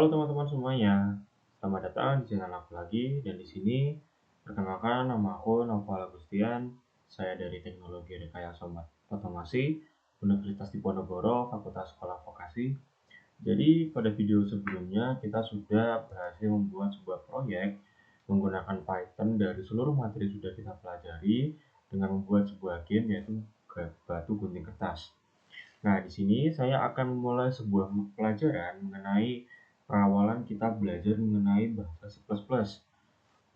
Halo teman-teman semuanya, selamat datang di channel aku lagi. Dan di sini perkenalkan, nama aku Noval Agustian. Saya dari Teknologi Rekayasa Otomasi Universitas Diponegoro, Fakultas Sekolah Vokasi. Jadi pada video sebelumnya kita sudah berhasil membuat sebuah proyek menggunakan Python dari seluruh materi yang sudah kita pelajari dengan membuat sebuah game yaitu batu gunting kertas. Nah, di sini saya akan memulai sebuah pelajaran mengenai perawalan kita belajar mengenai bahasa C++.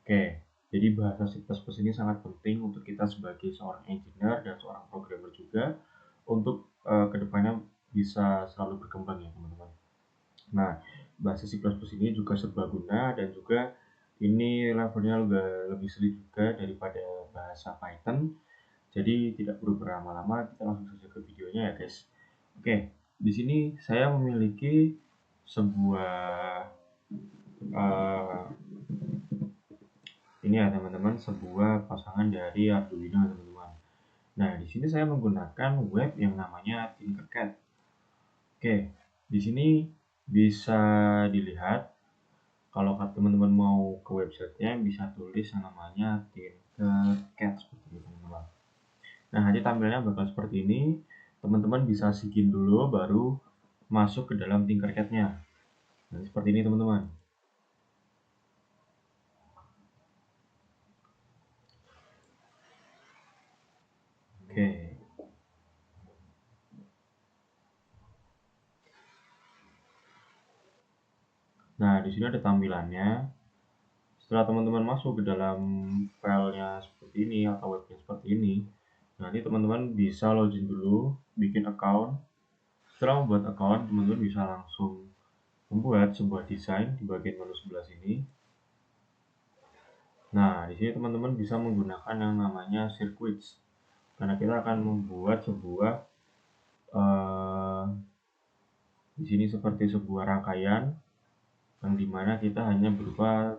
Oke, jadi bahasa C++ ini sangat penting untuk kita sebagai seorang engineer dan seorang programmer juga untuk kedepannya bisa selalu berkembang ya teman-teman. Nah, bahasa C++ ini juga serbaguna dan juga ini levelnya lebih sulit juga daripada bahasa Python. Jadi tidak perlu berlama-lama, kita langsung saja ke videonya ya guys. Oke, di sini saya memiliki sebuah uh, ini ya teman-teman, sebuah pasangan dari Arduino teman-teman. Nah, di sini saya menggunakan web yang namanya Tinkercad. Oke, di sini bisa dilihat kalau teman-teman mau ke websitenya bisa tulis yang namanya Tinkercad seperti itu teman-teman. Nah, nanti tampilannya bakal seperti ini. Teman-teman bisa sigin dulu baru masuk ke dalam Tinkercad-nya. Nah, seperti ini teman-teman. Oke. Nah, di sini ada tampilannya. Setelah teman-teman masuk ke dalam filenya seperti ini atau webnya seperti ini, nanti teman-teman bisa login dulu, bikin account. Setelah membuat account, teman-teman bisa langsung membuat sebuah desain di bagian menu sebelah sini. Nah, di sini teman-teman bisa menggunakan yang namanya circuits, karena kita akan membuat sebuah di sini seperti sebuah rangkaian yang dimana kita hanya berupa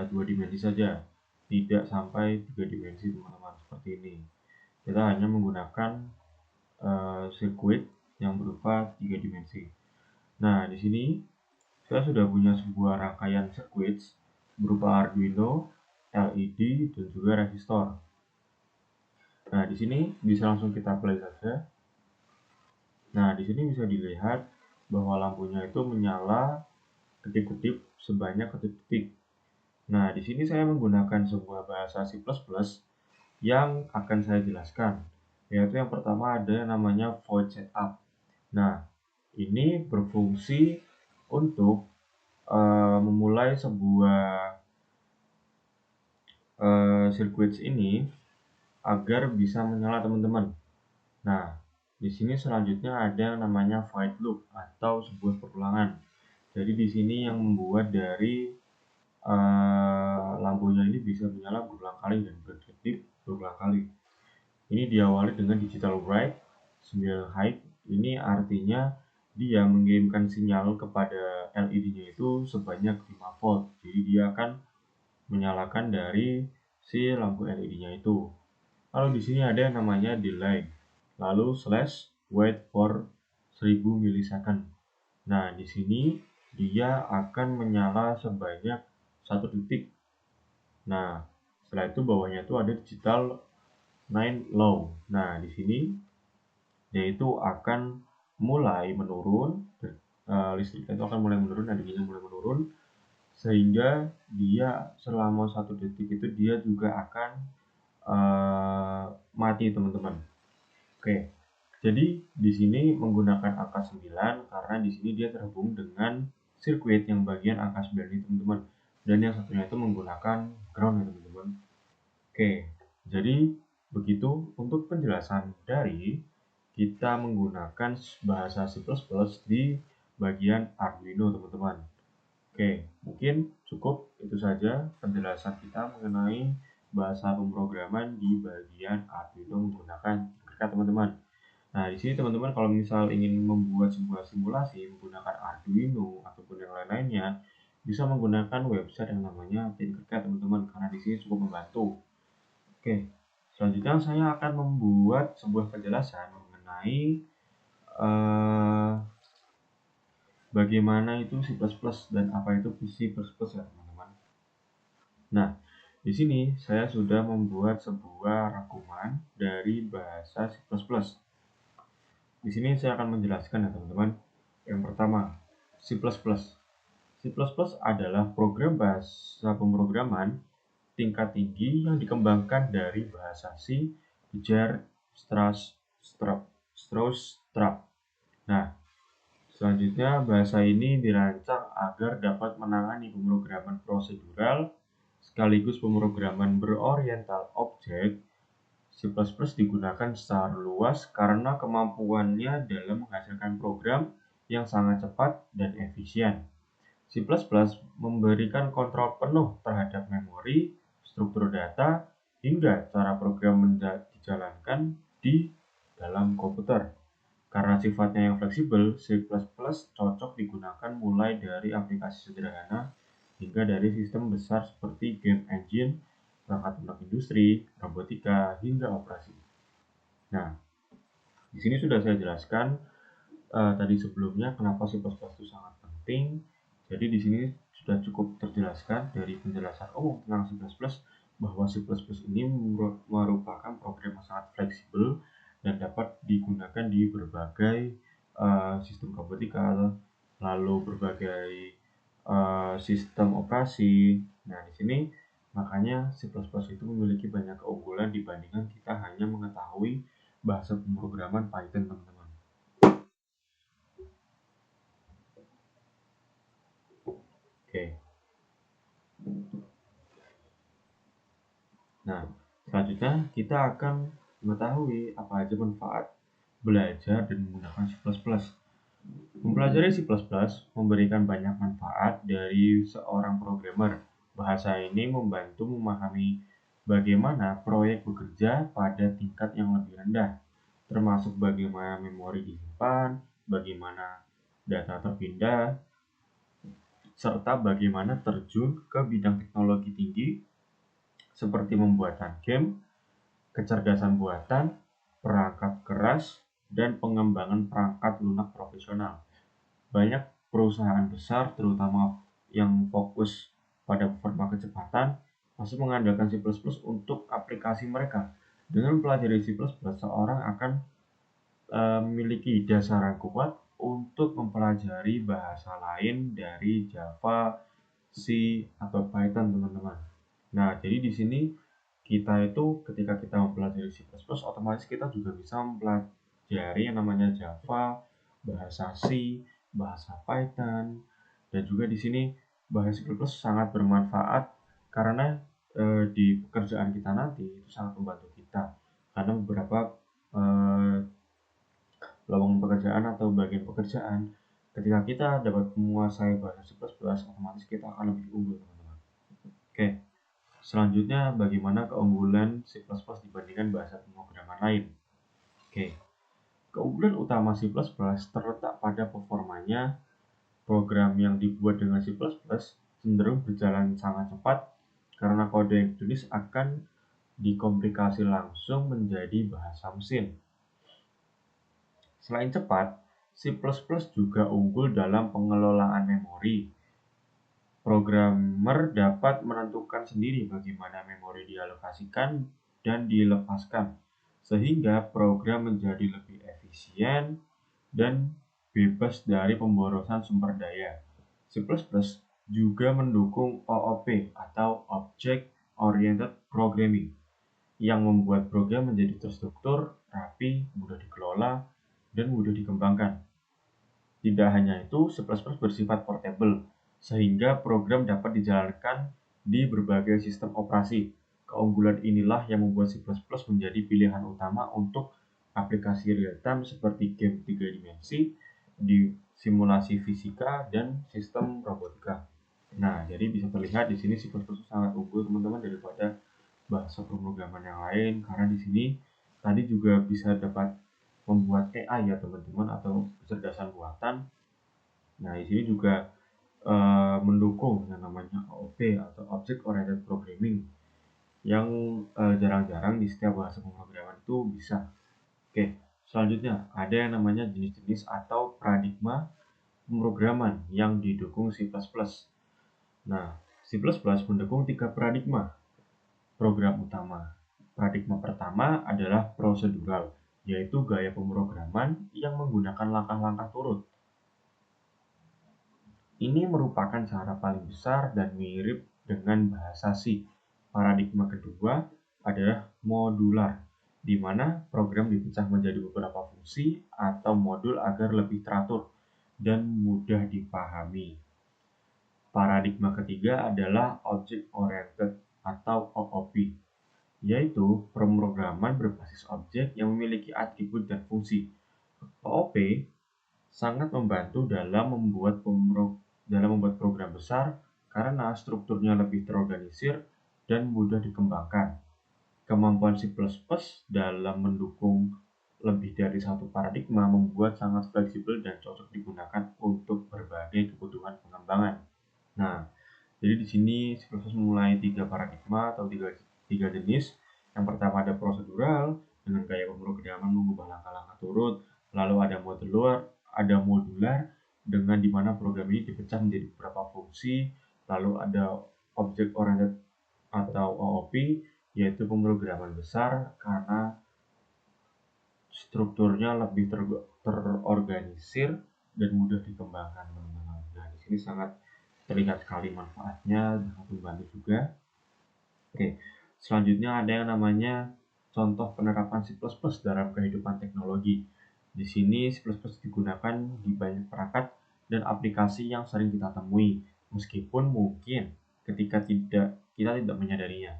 dua dimensi saja, tidak sampai tiga dimensi teman-teman seperti ini. Kita hanya menggunakan sirkuit yang berupa tiga dimensi. Nah, di sini saya sudah punya sebuah rangkaian sirkuit berupa Arduino, LED, dan juga resistor. Nah, di sini bisa langsung kita play saja. Nah, di sini bisa dilihat bahwa lampunya itu menyala kedip-kedip sebanyak kedip-kedip. Nah, di sini saya menggunakan sebuah bahasa C++ yang akan saya jelaskan, yaitu yang pertama ada namanya void setup. Nah, ini berfungsi untuk memulai sebuah sirkuit ini agar bisa menyala teman-teman. Nah, di sini selanjutnya ada yang namanya void loop atau sebuah perulangan. Jadi di sini yang membuat dari lampunya ini bisa menyala berulang kali dan berkedip berulang kali. Ini diawali dengan digital write 9 height. Ini artinya dia mengirimkan sinyal kepada LED-nya itu sebanyak 5 volt. Jadi dia akan menyalakan dari si lampu LED-nya itu. Lalu di sini ada yang namanya delay. Lalu slash wait for 1000 milisecond. Nah, di sini dia akan menyala sebanyak 1 detik. Nah, setelah itu bawahnya itu ada digital 9 low. Nah, di sini yaitu akan mulai menurun, listriknya itu akan mulai menurun, energinya mulai menurun, sehingga dia selama 1 detik itu dia juga akan mati teman-teman. Oke, jadi di sini menggunakan angka 9 karena di sini dia terhubung dengan sirkuit yang bagian angka 9 ini teman-teman, dan yang satunya itu menggunakan ground ya teman-teman. Oke, jadi begitu untuk penjelasan dari kita menggunakan bahasa C++ di bagian Arduino teman-teman. Oke, mungkin cukup itu saja penjelasan kita mengenai bahasa pemrograman di bagian Arduino menggunakan Tinkercad teman-teman. Nah, di sini teman-teman kalau misal ingin membuat sebuah simulasi menggunakan Arduino ataupun yang lain-lainnya, bisa menggunakan website yang namanya Tinkercad teman-teman, karena di sini cukup membantu. Oke, selanjutnya saya akan membuat sebuah penjelasan mengenai bagaimana itu C++ dan apa itu C++ ya teman-teman. Nah, di sini saya sudah membuat sebuah rangkuman dari bahasa C++. Di sini saya akan menjelaskan ya teman-teman. Yang pertama, C++. C++ adalah program bahasa pemrograman tingkat tinggi yang dikembangkan dari bahasa C, Jar, Strauss-Strap. Nah, selanjutnya bahasa ini dirancang agar dapat menangani pemrograman prosedural sekaligus pemrograman beroriental objek. C++ digunakan secara luas karena kemampuannya dalam menghasilkan program yang sangat cepat dan efisien. C++ memberikan kontrol penuh terhadap memori, struktur data, hingga cara program dijalankan di dalam komputer. Karena sifatnya yang fleksibel, C++ cocok digunakan mulai dari aplikasi sederhana hingga dari sistem besar seperti game engine, perangkat lunak industri, robotika, hingga operasi. Nah, di sini sudah saya jelaskan tadi sebelumnya kenapa C++ itu sangat penting. Jadi di sini sudah cukup terjelaskan dari penjelasan umum tentang C++ bahwa C++ ini merupakan program yang sangat fleksibel dan dapat digunakan di berbagai sistem robotika, lalu berbagai sistem operasi. Nah, di sini makanya C++ itu memiliki banyak keunggulan dibandingkan kita hanya mengetahui bahasa pemrograman Python, teman-teman. Oke. Nah, selanjutnya kita akan mengetahui apa aja manfaat belajar dan menggunakan C++. Mempelajari C++ memberikan banyak manfaat dari seorang programmer. Bahasa ini membantu memahami bagaimana proyek bekerja pada tingkat yang lebih rendah, termasuk bagaimana memori disimpan, bagaimana data terpindah, serta bagaimana terjun ke bidang teknologi tinggi seperti pembuatan game, kecerdasan buatan, perangkat keras, dan pengembangan perangkat lunak profesional. Banyak perusahaan besar, terutama yang fokus pada performa kecepatan, masih mengandalkan C++ untuk aplikasi mereka. Dengan mempelajari C++, seorang akan memiliki dasar yang kuat untuk mempelajari bahasa lain dari Java, C, atau Python, teman-teman. Nah, jadi di sini kita itu ketika kita mempelajari C++, otomatis kita juga bisa mempelajari yang namanya Java, bahasa C, bahasa Python, dan juga di sini bahasa C++ sangat bermanfaat karena di pekerjaan kita nanti itu sangat membantu kita karena beberapa eh, lowongan pekerjaan atau bagian pekerjaan ketika kita dapat menguasai bahasa C++, otomatis kita akan lebih unggul, teman-teman. Oke. Selanjutnya, bagaimana keunggulan C++ dibandingkan bahasa pemrograman lain? Oke, keunggulan utama C++ terletak pada performanya. Program yang dibuat dengan C++ cenderung berjalan sangat cepat karena kode yang ditulis akan dikomplikasi langsung menjadi bahasa mesin. Selain cepat, C++ juga unggul dalam pengelolaan memori. Programmer dapat menentukan sendiri bagaimana memori dialokasikan dan dilepaskan, sehingga program menjadi lebih efisien dan bebas dari pemborosan sumber daya. C++ juga mendukung OOP atau Object Oriented Programming yang membuat program menjadi terstruktur, rapi, mudah dikelola, dan mudah dikembangkan. Tidak hanya itu, C++ bersifat portable, sehingga program dapat dijalankan di berbagai sistem operasi. Keunggulan inilah yang membuat C++ menjadi pilihan utama untuk aplikasi real-time seperti game 3 dimensi, di simulasi fisika, dan sistem robotika. Nah, jadi bisa terlihat di sini C++ sangat unggul, teman-teman, daripada bahasa pemrograman yang lain karena di sini tadi juga bisa dapat membuat AI ya teman-teman atau kecerdasan buatan. Nah, di sini juga mendukung yang namanya OOP atau Object Oriented Programming yang jarang-jarang di setiap bahasa pemrograman itu bisa. Oke, selanjutnya ada yang namanya jenis-jenis atau paradigma pemrograman yang didukung C++. Nah, C++ mendukung 3 paradigma program utama. Paradigma pertama adalah prosedural, yaitu gaya pemrograman yang menggunakan langkah-langkah turut. Ini merupakan cara paling besar dan mirip dengan bahasa C. Paradigma kedua adalah modular, di mana program dipecah menjadi beberapa fungsi atau modul agar lebih teratur dan mudah dipahami. Paradigma ketiga adalah Object Oriented atau OOP, yaitu pemrograman berbasis objek yang memiliki atribut dan fungsi. OOP sangat membantu dalam membuat program besar karena strukturnya lebih terorganisir dan mudah dikembangkan. Kemampuan C++ dalam mendukung lebih dari satu paradigma membuat sangat fleksibel dan cocok digunakan untuk berbagai kebutuhan pengembangan. Nah, jadi di sini C++ memulai 3 paradigma atau tiga jenis. Yang pertama ada prosedural dengan gaya pemrograman mengubah langkah-langkah turut, lalu ada modular dengan dimana program ini dipecah menjadi beberapa fungsi, lalu ada object oriented atau OOP, yaitu pemrograman besar karena strukturnya lebih terorganisir dan mudah dikembangkan, teman-teman. Nah, di sini sangat terlihat sekali manfaatnya, sangat membantu juga. Oke, selanjutnya ada yang namanya contoh penerapan C++ dalam kehidupan teknologi. Di sini C++ digunakan di banyak perangkat dan aplikasi yang sering kita temui, meskipun mungkin ketika kita tidak menyadarinya.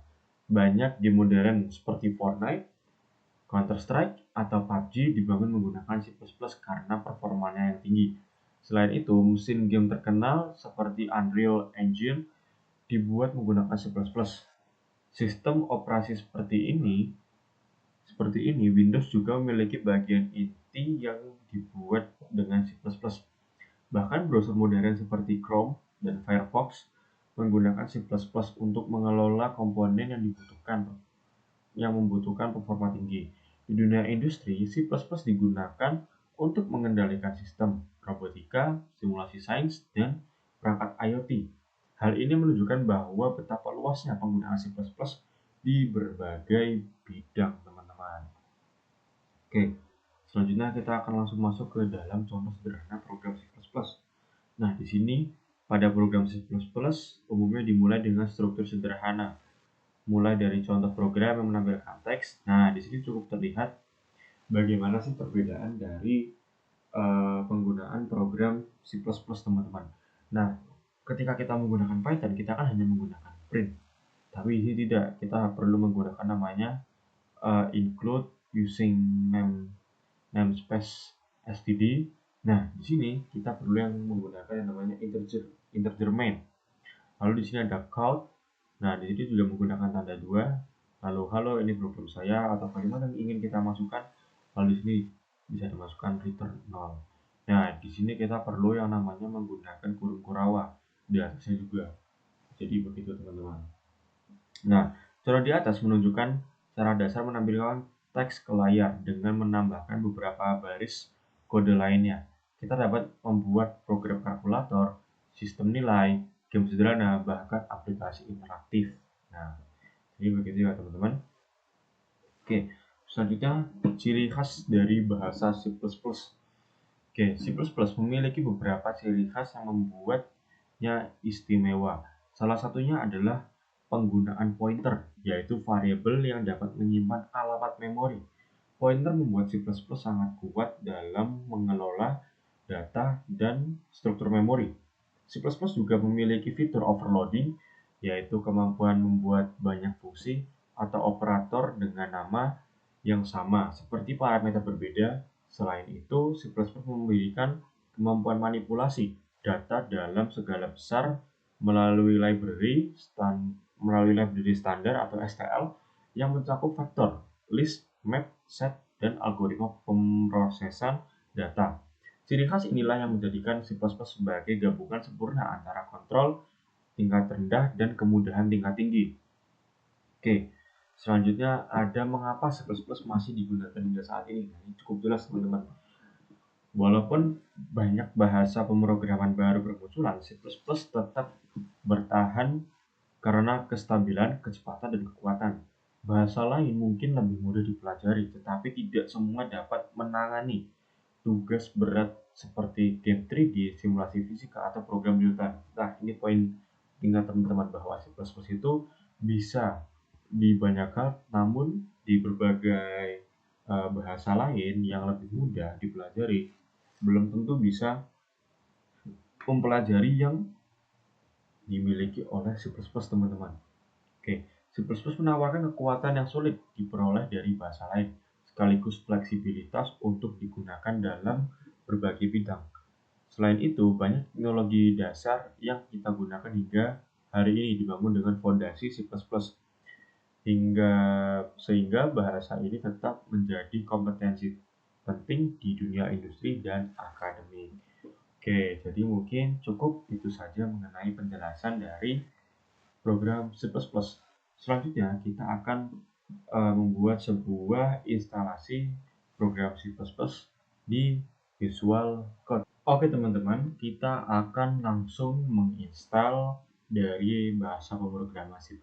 Banyak game modern seperti Fortnite, Counter-Strike, atau PUBG dibangun menggunakan C++ karena performanya yang tinggi. Selain itu, mesin game terkenal seperti Unreal Engine dibuat menggunakan C++. Sistem operasi seperti ini, Windows juga memiliki bagian inti yang dibuat dengan C++. Bahkan browser modern seperti Chrome dan Firefox menggunakan C++ untuk mengelola komponen yang membutuhkan performa tinggi. Di dunia industri, C++ digunakan untuk mengendalikan sistem, robotika, simulasi sains, dan perangkat IoT. Hal ini menunjukkan bahwa betapa luasnya penggunaan C++ di berbagai bidang, teman-teman. Oke, selanjutnya kita akan langsung masuk ke dalam contoh sederhana program C++. Nah, di sini pada program C++ umumnya dimulai dengan struktur sederhana, mulai dari contoh program yang menampilkan teks. Nah, di sini cukup terlihat bagaimana sih perbedaan dari penggunaan program C++, teman-teman. Nah, ketika kita menggunakan Python, kita kan hanya menggunakan print. Tapi ini tidak, kita perlu menggunakan namanya include using namespace std. Nah, di sini kita perlu yang menggunakan yang namanya integer main. Lalu di sini ada count. Nah, di sini juga menggunakan tanda 2. Lalu halo, ini program saya atau kalimat yang ingin kita masukkan. Lalu di sini bisa dimasukkan return 0. Nah, di sini kita perlu yang namanya menggunakan kurung kurawa di atasnya juga. Jadi begitu, teman-teman. Nah, contoh di atas menunjukkan cara dasar menampilkan teks ke layar dengan menambahkan beberapa baris kode lainnya. Kita dapat membuat program kalkulator, sistem nilai, game sederhana, bahkan aplikasi interaktif. Nah, jadi begitu ya, teman-teman. Oke, selanjutnya ciri khas dari bahasa C++. Oke, C++ memiliki beberapa ciri khas yang membuatnya istimewa. Salah satunya adalah penggunaan pointer, yaitu variabel yang dapat menyimpan alamat memori. Pointer membuat C++ sangat kuat dalam mengelola data dan struktur memori. C++ juga memiliki fitur overloading, yaitu kemampuan membuat banyak fungsi atau operator dengan nama yang sama, seperti parameter berbeda. Selain itu, C++ memberikan kemampuan manipulasi data dalam skala besar melalui library standar atau STL yang mencakup vektor, list, map, set, dan algoritma pemrosesan data. Ciri khas inilah yang menjadikan C++ sebagai gabungan sempurna antara kontrol tingkat rendah dan kemudahan tingkat tinggi. Oke, selanjutnya ada mengapa C++ masih digunakan hingga saat ini. Nah, ini cukup jelas, teman-teman. Walaupun banyak bahasa pemrograman baru bermunculan, C++ tetap bertahan karena kestabilan, kecepatan, dan kekuatan. Bahasa lain mungkin lebih mudah dipelajari, tetapi tidak semua dapat menangani tugas berat seperti game 3D, simulasi fisika, atau program real-time. Nah, ini poin tingkat teman-teman bahwa C++ itu bisa di banyak hal, namun di berbagai bahasa lain yang lebih mudah dipelajari, belum tentu bisa mempelajari yang dimiliki oleh C++, teman-teman. Oke, C++ menawarkan kekuatan yang sulit diperoleh dari bahasa lain, sekaligus fleksibilitas untuk digunakan dalam berbagai bidang. Selain itu, banyak teknologi dasar yang kita gunakan hingga hari ini dibangun dengan fondasi C++, hingga sehingga bahasa ini tetap menjadi kompetensi penting di dunia industri dan akademik. Oke, jadi mungkin cukup itu saja mengenai penjelasan dari program C++. Selanjutnya kita akan membuat sebuah instalasi program C++ di Visual Code. Oke teman-teman, kita akan langsung menginstal dari bahasa pemrograman C++.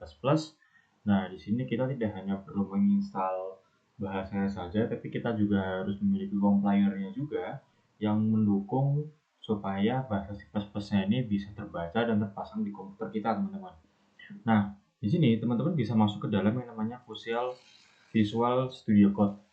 Nah, di sini kita tidak hanya perlu menginstal bahasanya saja, tapi kita juga harus memiliki compilernya juga yang mendukung supaya bahasa C++-nya ini bisa terbaca dan terpasang di komputer kita, teman-teman. Nah, di sini teman-teman bisa masuk ke dalam yang namanya Visual Studio Code.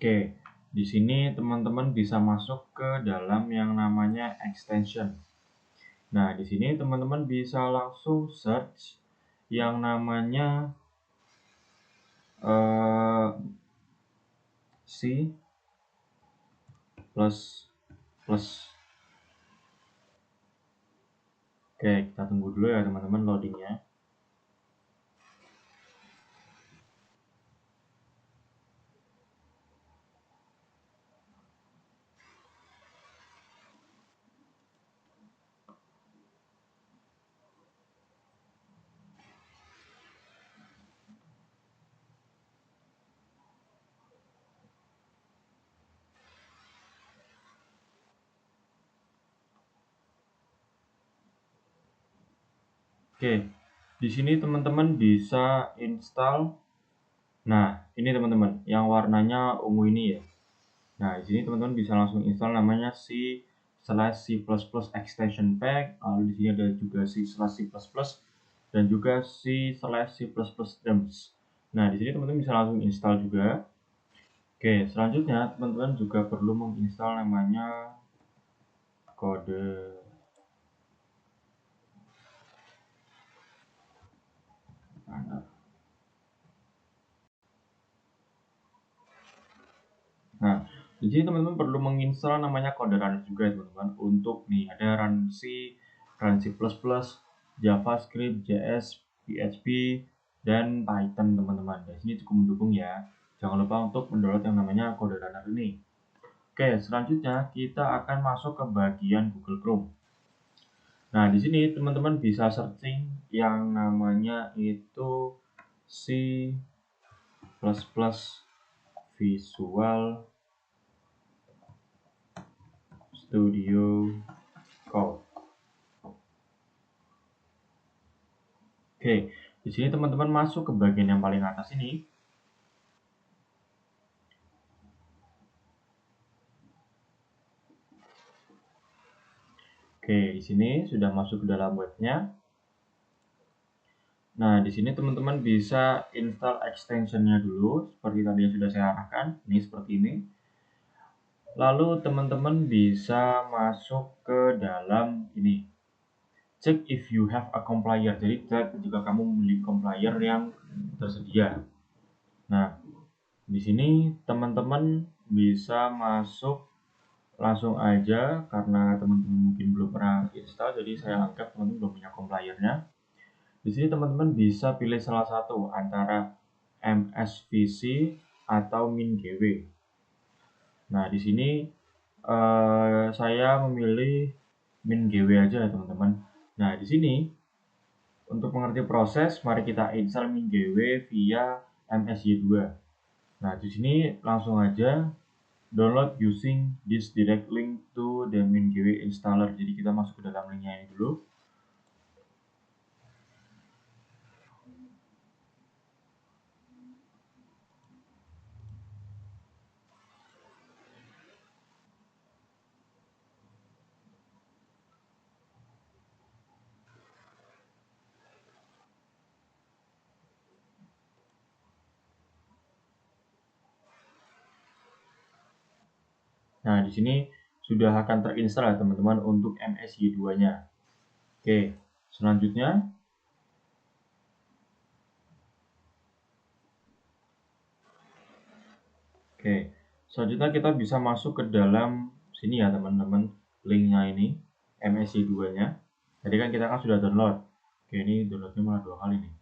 Oke, di sini teman-teman bisa masuk ke dalam yang namanya extension. Nah, di sini teman-teman bisa langsung search yang namanya C++. Oke, kita tunggu dulu ya teman-teman loadingnya. Oke, di sini teman-teman bisa install. Nah, ini teman-teman, yang warnanya ungu ini ya. Nah, di sini teman-teman bisa langsung install namanya C/C++ extension pack. Lalu di sini ada juga C/C++ dan juga C/C++ themes. Nah, di sini teman-teman bisa langsung install juga. Oke, selanjutnya teman-teman juga perlu menginstal namanya kode. Nah, di sini teman-teman perlu menginstal namanya kode runner juga teman-teman. Untuk nih ada run C, run C++, JavaScript, JS, PHP, dan Python teman-teman. Di sini cukup mendukung ya. Jangan lupa untuk mendownload yang namanya kode runner ini. Oke, selanjutnya kita akan masuk ke bagian Google Chrome. Nah, di sini teman-teman bisa searching yang namanya itu C++ Visual Studio Code. Oke, di sini teman-teman masuk ke bagian yang paling atas ini. Oke, di sini sudah masuk ke dalam webnya. Nah, di sini teman-teman bisa install extensionnya dulu, seperti tadi yang sudah saya arahkan. Ini seperti ini. Lalu teman-teman bisa masuk ke dalam ini. Check if you have a compiler. Jadi cek jika kamu memiliki compiler yang tersedia. Nah, di sini teman-teman bisa masuk langsung aja karena teman-teman mungkin belum pernah install, jadi saya anggap teman-teman belum punya compilernya. Di sini teman-teman bisa pilih salah satu antara MSVC atau MinGW. Nah, di sini Saya memilih MinGW aja ya teman-teman. Nah di sini untuk mengerti proses, mari kita install MinGW via MSY2. Nah di sini langsung aja download using this direct link to the MinGW installer. Jadi kita masuk ke dalam linknya ini dulu. Nah, di sini sudah akan terinstall ya teman-teman untuk MSY2-nya. Oke, selanjutnya kita bisa masuk ke dalam sini ya teman-teman, linknya ini MSY2-nya. Tadi kan kita kan sudah download. Oke, ini downloadnya malah 2 kali nih.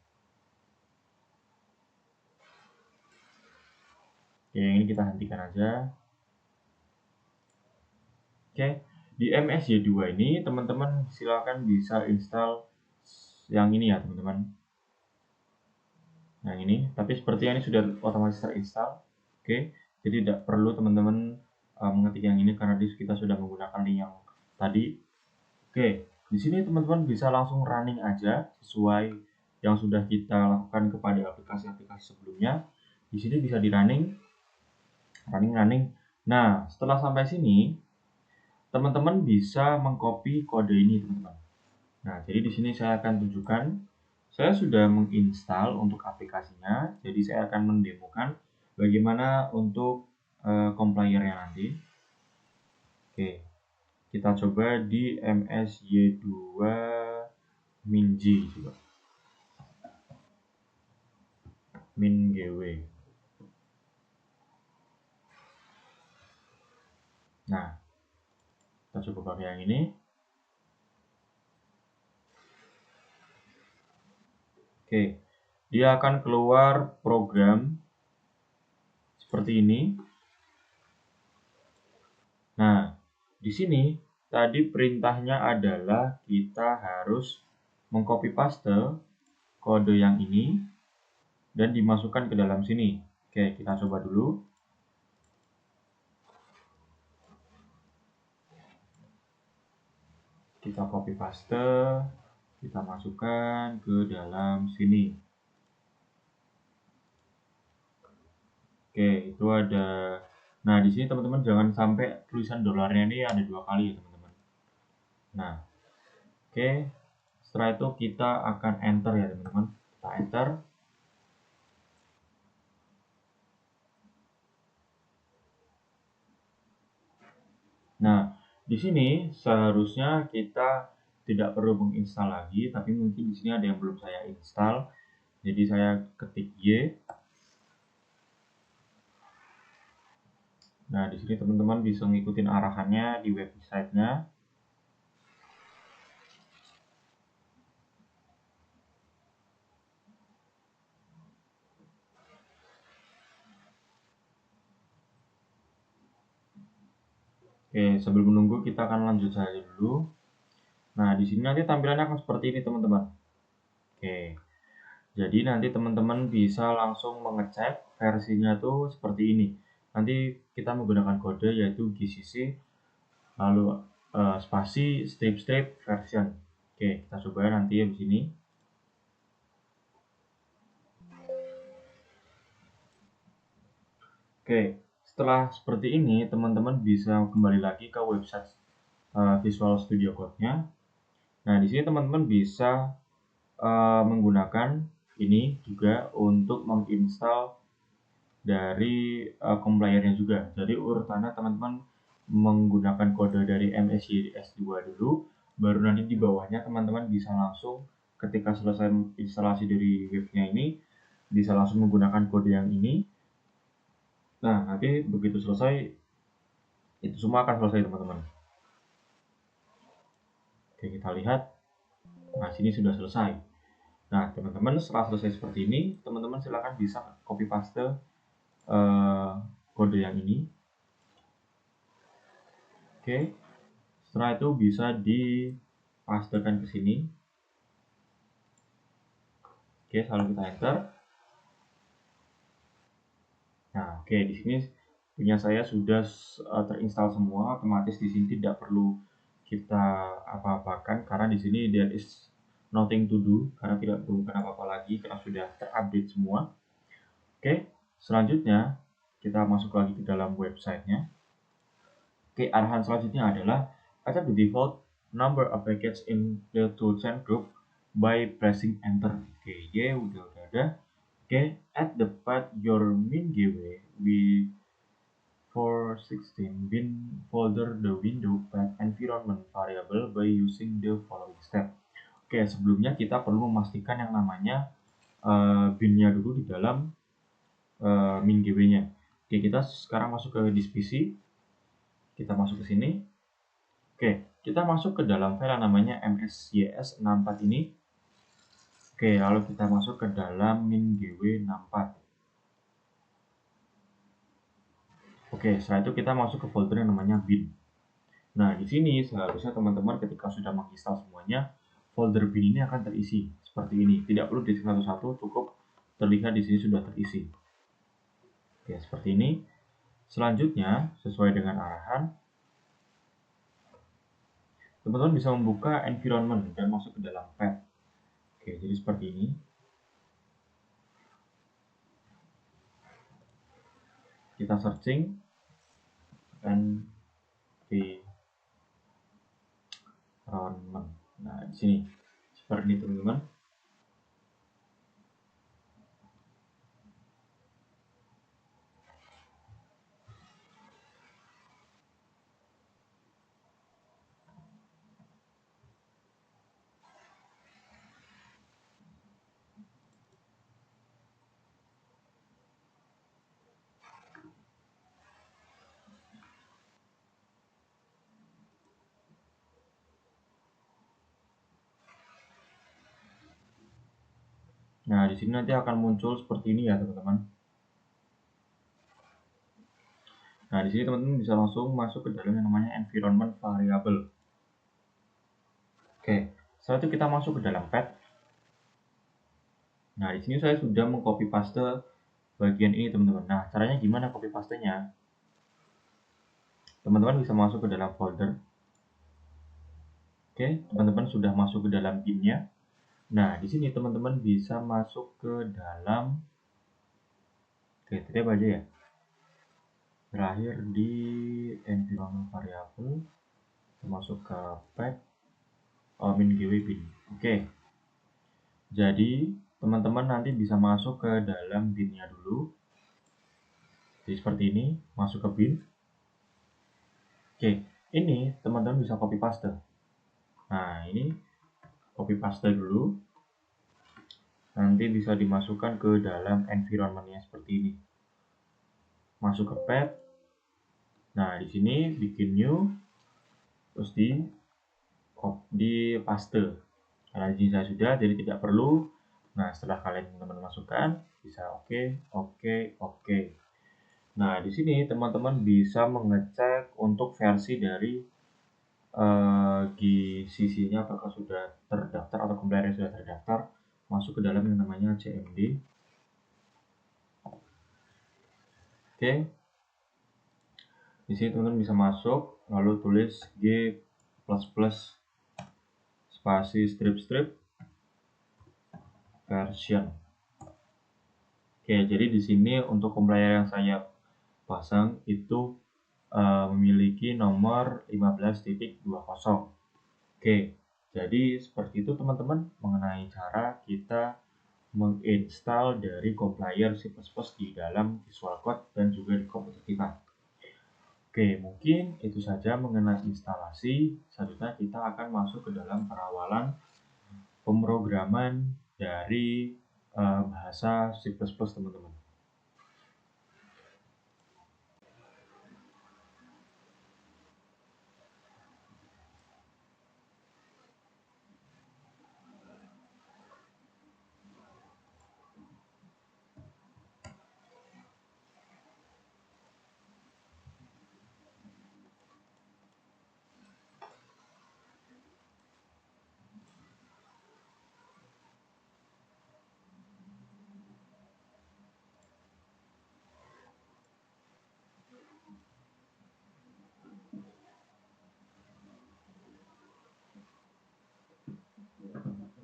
Oke, ini kita hentikan aja. Oke, di MSY2 ini teman-teman silakan bisa install yang ini ya teman-teman. Yang ini, tapi sepertinya ini sudah otomatis terinstall. Oke, jadi tidak perlu teman-teman mengetik yang ini karena kita sudah menggunakan link yang tadi. Oke, di sini teman-teman bisa langsung running aja sesuai yang sudah kita lakukan kepada aplikasi-aplikasi sebelumnya. Di sini bisa di running. Nah, setelah sampai sini, teman-teman bisa mengcopy kode ini, teman-teman. Nah, jadi di sini saya akan tunjukkan. Saya sudah menginstal untuk aplikasinya, jadi saya akan mendemokan bagaimana untuk compilernya nanti. Oke, kita coba di MSY2 MinG juga. MinGW. Nah, kita coba pakai yang ini. Oke, dia akan keluar program seperti ini. Nah, di sini tadi perintahnya adalah kita harus mengcopy paste kode yang ini dan dimasukkan ke dalam sini. Oke, kita coba dulu. Kita copy paste, kita masukkan ke dalam sini. Oke, itu ada. Nah, di sini teman-teman jangan sampai tulisan dolarnya ini ada 2 kali ya, teman-teman. Nah, oke. Setelah itu kita akan enter ya, teman-teman. Kita enter. Nah, di sini seharusnya kita tidak perlu menginstal lagi, tapi mungkin di sini ada yang belum saya install. Jadi saya ketik Y. Nah, di sini teman-teman bisa ngikutin arahannya di website-nya. Oke, sebelum menunggu kita akan lanjut saja dulu. Nah, di sini nanti tampilannya akan seperti ini, teman-teman. Oke. Jadi nanti teman-teman bisa langsung mengecek versinya tuh seperti ini. Nanti kita menggunakan kode yaitu GCC lalu spasi strip version. Oke, kita coba nanti ya di sini. Oke, setelah seperti ini teman-teman bisa kembali lagi ke website Visual Studio Code-nya. Nah, di sini teman-teman bisa menggunakan ini juga untuk menginstal dari compilernya juga. Jadi urutannya teman-teman menggunakan kode dari MSYS2 dulu, baru nanti di bawahnya teman-teman bisa langsung ketika selesai instalasi dari webnya ini bisa langsung menggunakan kode yang ini. Nah, nanti begitu selesai itu semua akan selesai, teman-teman. Oke, kita lihat. Nah, sini sudah selesai. Nah, teman-teman setelah selesai seperti ini, teman-teman silakan bisa copy paste kode yang ini. Oke, setelah itu bisa dipastekan ke sini. Oke, lalu kita enter. Nah, oke, di sini punya saya sudah terinstall semua, otomatis di sini tidak perlu kita apa-apakan karena di sini there is nothing to do karena tidak perlu apa-apa lagi karena sudah terupdate semua. Oke, selanjutnya kita masuk lagi ke dalam websitenya. Oke, arahan selanjutnya adalah accept the default number of packets in the toolchain group by pressing enter. Oke, ya udah ada. Oke, add the path your min gateway with 416 bin folder the window path environment variable by using the following step. Oke, sebelumnya kita perlu memastikan yang namanya binnya dulu di dalam min gateway-nya. Oke, kita sekarang masuk ke disk PC. Kita masuk ke sini. Oke, kita masuk ke dalam file yang namanya msys64 ini. Oke, lalu kita masuk ke dalam min-gw64. Oke, setelah itu kita masuk ke folder yang namanya bin. Nah, di sini seharusnya teman-teman ketika sudah menginstal semuanya, folder bin ini akan terisi seperti ini. Tidak perlu di satu-satu, cukup terlihat di sini sudah terisi. Oke, seperti ini. Selanjutnya, sesuai dengan arahan, teman-teman bisa membuka environment dan masuk ke dalam path. Oke, jadi seperti ini. Kita searching environment. Nah, di sini seperti ini teman-teman. Nah, di sini nanti akan muncul seperti ini ya, teman-teman. Nah, di sini teman-teman bisa langsung masuk ke dalam yang namanya environment variable. Oke, setelah itu kita masuk ke dalam path. Nah, di sini saya sudah mengcopy paste bagian ini, teman-teman. Nah, caranya gimana copy pastenya? Teman-teman bisa masuk ke dalam folder. Oke, teman-teman sudah masuk ke dalam bin-nya. Nah, di sini teman-teman bisa masuk ke dalam tadi apa aja ya? Terakhir di environment variable, masuk ke path min-gw bin. Oke. Jadi, teman-teman nanti bisa masuk ke dalam bin-nya dulu. Jadi seperti ini, masuk ke bin. Oke, ini teman-teman bisa copy paste. Nah, ini copy paste dulu. Nanti bisa dimasukkan ke dalam environment-nya seperti ini. Masuk ke path. Nah, di sini bikin new, terus di paste. Karena di sini saya sudah, jadi tidak perlu. Nah, setelah kalian teman-teman masukkan, bisa oke. Nah, di sini teman-teman bisa mengecek untuk versi dari GCC-nya apakah sudah terdaftar atau compiler sudah terdaftar. Masuk ke dalam yang namanya cmd. Oke. Di sini teman-teman bisa masuk, lalu tulis g++ spasi strip version. Oke, jadi di sini untuk compiler yang saya pasang itu memiliki nomor 15.20. Oke, jadi seperti itu teman-teman mengenai cara kita menginstal dari compiler C++ di dalam Visual Code dan juga di komputer kita. Oke, mungkin itu saja mengenai instalasi. Selanjutnya kita akan masuk ke dalam perawalan pemrograman dari bahasa C++ teman-teman.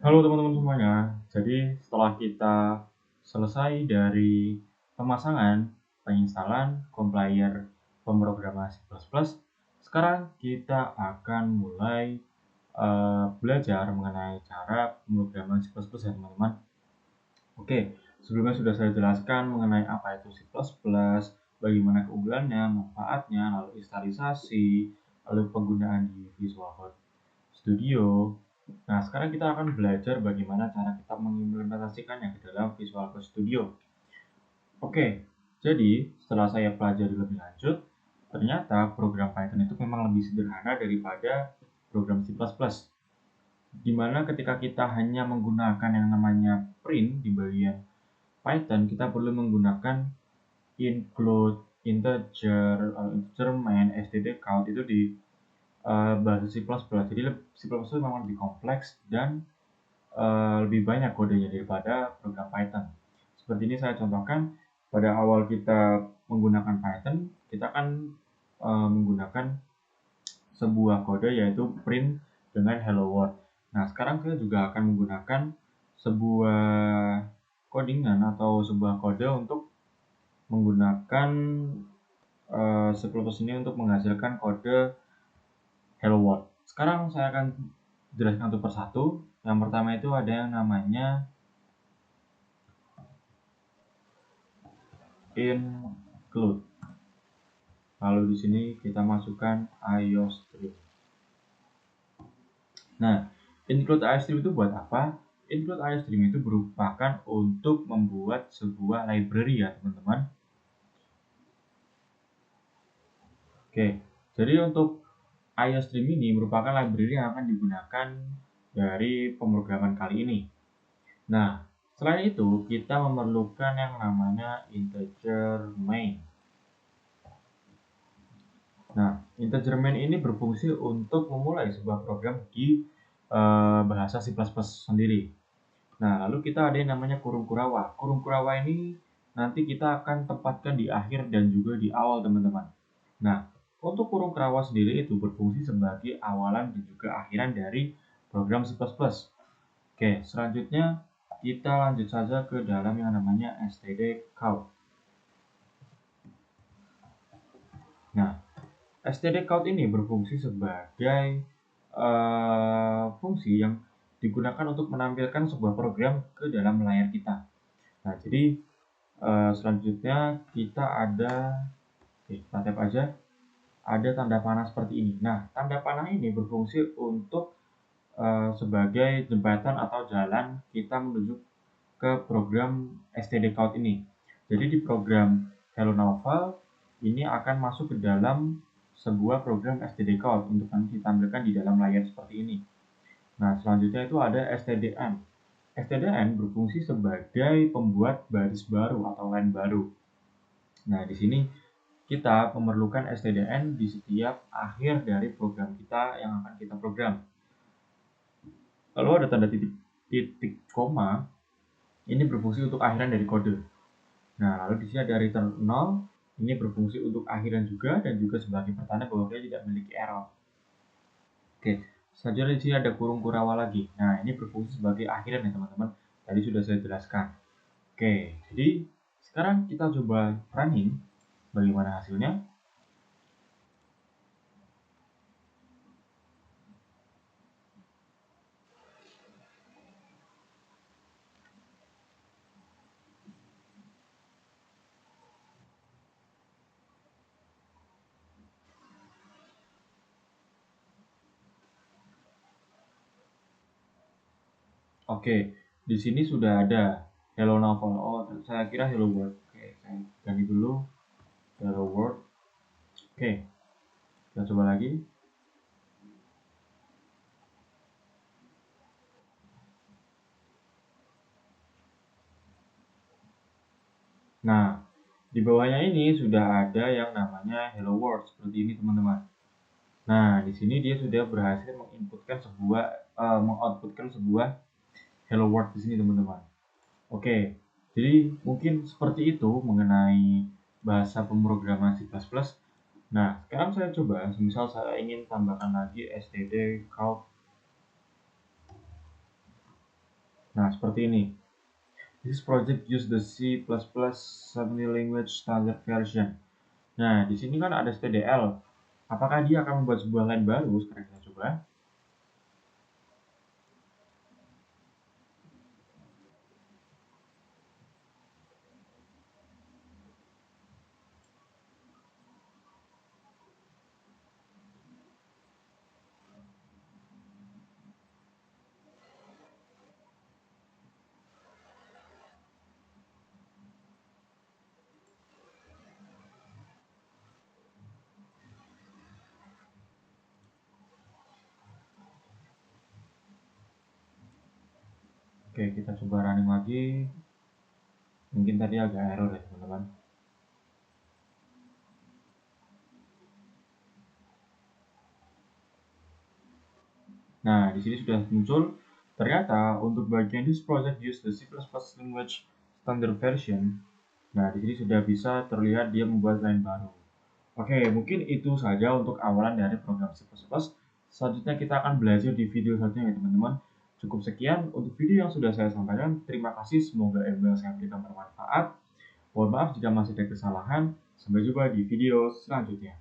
Halo teman-teman semuanya. Jadi setelah kita selesai dari pemasangan, penginstalan, compiler, pemrograman C++, sekarang kita akan mulai belajar mengenai cara pemrograman C++ ya teman-teman. Oke, sebelumnya sudah saya jelaskan mengenai apa itu C++, bagaimana keunggulannya, manfaatnya, lalu instalisasi, lalu penggunaan di Visual Code Studio. Nah, sekarang kita akan belajar bagaimana cara kita mengimplementasikannya ke dalam Visual Code Studio. Oke, jadi setelah saya pelajari lebih lanjut, ternyata program Python itu memang lebih sederhana daripada program C++. Dimana ketika kita hanya menggunakan yang namanya print di bagian Python, kita perlu menggunakan include, integer, integer main, std count itu di bahasa C++. Jadi C++ itu memang lebih kompleks dan lebih banyak kodenya daripada program Python. Seperti ini saya contohkan, pada awal kita menggunakan Python, kita kan menggunakan sebuah kode yaitu print dengan hello world. Nah, sekarang kita juga akan menggunakan sebuah codingan atau sebuah kode untuk menggunakan C++ ini untuk menghasilkan kode hello world. Sekarang saya akan jelaskan satu persatu. Yang pertama itu ada yang namanya include. Lalu di sini kita masukkan IOStream. Nah, include IOStream itu buat apa? Include IOStream itu merupakan untuk membuat sebuah library ya teman-teman. Oke, jadi untuk IOStream ini merupakan library yang akan digunakan dari pemrograman kali ini. Nah, selain itu kita memerlukan yang namanya integer main. Nah, integer main ini berfungsi untuk memulai sebuah program di bahasa C++ sendiri. Nah, lalu kita ada yang namanya kurung kurawa. Kurung kurawa ini nanti kita akan tempatkan di akhir dan juga di awal, teman-teman. Nah, untuk kurung kurawa sendiri itu berfungsi sebagai awalan dan juga akhiran dari program C++. Oke, selanjutnya kita lanjut saja ke dalam yang namanya std_count. Nah, std_count ini berfungsi sebagai fungsi yang digunakan untuk menampilkan sebuah program ke dalam layar kita. Nah, jadi selanjutnya kita ada, kita tap aja, ada tanda panah seperti ini. Nah, tanda panah ini berfungsi untuk sebagai jembatan atau jalan kita menuju ke program std_count ini. Jadi di program Hello Naval ini akan masuk ke dalam sebuah program std_count untuk nanti ditampilkan di dalam layar seperti ini. Nah, selanjutnya itu ada stdn. stdn berfungsi sebagai pembuat baris baru atau line baru. Nah, di sini kita memerlukan stdn di setiap akhir dari program kita yang akan kita program. Lalu ada tanda titik koma, ini berfungsi untuk akhiran dari kode. Nah, lalu di sini ada return 0, ini berfungsi untuk akhiran juga dan juga sebagai pertanda bahwa kita tidak memiliki error. Oke, selanjutnya di sini ada kurung kurawa lagi. Nah, ini berfungsi sebagai akhiran ya teman-teman. Tadi sudah saya jelaskan. Oke, jadi sekarang kita coba running. Bagaimana hasilnya? Oke, di sini sudah ada Hello Novel. Oh, saya kira Hello World. Oke, saya ganti dulu Hello World. Oke, kita coba lagi. Nah, di bawahnya ini sudah ada yang namanya Hello World seperti ini teman-teman. Nah, di sini dia sudah berhasil mengoutputkan sebuah Hello World di sini teman-teman. Oke, jadi mungkin seperti itu mengenai bahasa pemrograman C++. Nah, sekarang saya coba, misal saya ingin tambahkan lagi std_count. Nah, seperti ini. This project use the C++ language standard version. Nah, di sini kan ada stdl. Apakah dia akan membuat sebuah line baru? Sekarang kita coba. Oke, kita coba running lagi. Mungkin tadi agak error ya, teman-teman. Nah, di sini sudah muncul. Ternyata untuk bagian this project use the C++ language standard version. Nah, di sini sudah bisa terlihat dia membuat line baru. Oke, mungkin itu saja untuk awalan dari program C++. Selanjutnya kita akan belajar di video selanjutnya ya teman-teman. Cukup sekian untuk video yang sudah saya sampaikan. Terima kasih, semoga ilmu yang saya berikan bermanfaat. Mohon maaf jika masih ada kesalahan. Sampai jumpa di video selanjutnya.